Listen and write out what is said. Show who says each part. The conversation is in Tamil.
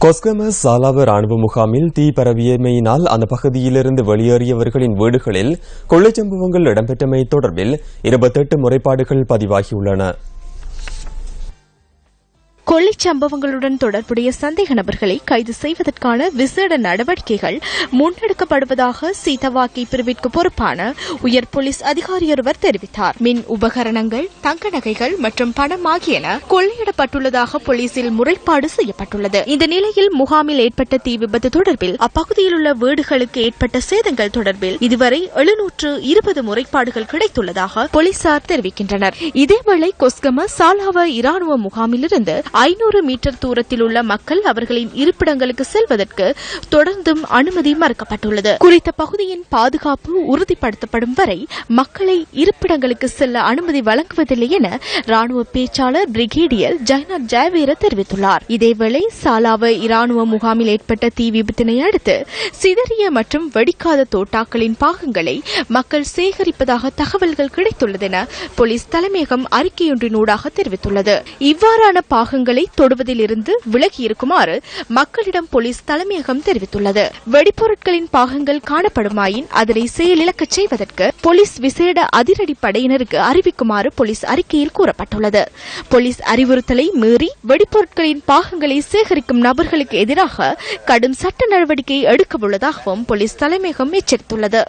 Speaker 1: கொஸ்கம சாலாவ ராணுவ முகாமில் தீ பரவியமையினால் அந்த பகுதியிலிருந்து வெளியேறியவர்களின் வீடுகளில் கொள்ளைச் சம்பவங்கள் இடம்பெற்றமை தொடர்பில் 28 முறைப்பாடுகள் பதிவாகியுள்ளன.
Speaker 2: கொள்ளைச் சம்பவங்களுடன் தொடர்புடைய சந்தேக நபர்களை கைது செய்வதற்கான விசேட நடவடிக்கைகள் முன்னெடுக்கப்படுவதாக சீதவாக்கி பிரிவிற்கு பொறுப்பான உயர் போலீஸ் அதிகாரியொருவர் தெரிவித்தார். மின் உபகரணங்கள், தங்க நகைகள் மற்றும் பணம் ஆகியன கொள்ளையிடப்பட்டுள்ளதாக போலீசில் முறைப்பாடு செய்யப்பட்டுள்ளது. இந்த நிலையில் முகாமில் ஏற்பட்ட தீ விபத்து தொடர்பில் அப்பகுதியில் உள்ள வீடுகளுக்கு ஏற்பட்ட சேதங்கள் தொடர்பில் இதுவரை 720 முறைப்பாடுகள் கிடைத்துள்ளதாக போலீசார் தெரிவிக்கின்றனர். இதேவேளை கொஸ்கம சாலாவ இராணுவ முகாமிலிருந்து 500 மீட்டர் தூரத்தில் உள்ள மக்கள் அவர்களின் இருப்பிடங்களுக்கு செல்வதற்கு தொடர்ந்தும் அனுமதி மறுக்கப்பட்டுள்ளது. குறித்த பகுதியின் பாதுகாப்பு உறுதிப்படுத்தப்படும் வரை மக்களை இருப்பிடங்களுக்கு செல்ல அனுமதி வழங்குவதில்லை என ராணுவ பேச்சாளர் பிரிகேடியர் ஜெயநாத் ஜெயவீர தெரிவித்துள்ளார். இதேவேளை சாலாவ இராணுவ முகாமில் ஏற்பட்ட தீ விபத்தினை அடுத்து சிதறிய மற்றும் வெடிக்காத தோட்டாக்களின் பாகங்களை மக்கள் சேகரிப்பதாக தகவல்கள் கிடைத்துள்ளது என போலீஸ் தலைமையகம் அறிக்கையொன்றினூடாக தெரிவித்துள்ளது. இவ்வாறான பாகங்களை தொடுவதில் இருந்து விலகி இருக்குமாறு மக்களிடம் போலீஸ் தலைமையகம் தெரிவித்துள்ளது. வெடிப்பொருட்களின் பாகங்கள் காணப்படுமாயின் அதனை செயலிழக்கச் செய்வதற்கு போலீஸ் விசேட அதிரடி படையினருக்கு அறிவிக்குமாறு போலீஸ் அறிக்கையில் கூறப்பட்டுள்ளது. போலீஸ் அறிவுறுத்தலை மீறி வெடிப்பொருட்களின் பாகங்களை சேகரிக்கும் நபர்களுக்கு எதிராக கடும் சட்ட நடவடிக்கை எடுக்கவுள்ளதாகவும் போலீஸ் தலைமையகம் எச்சரித்துள்ளது.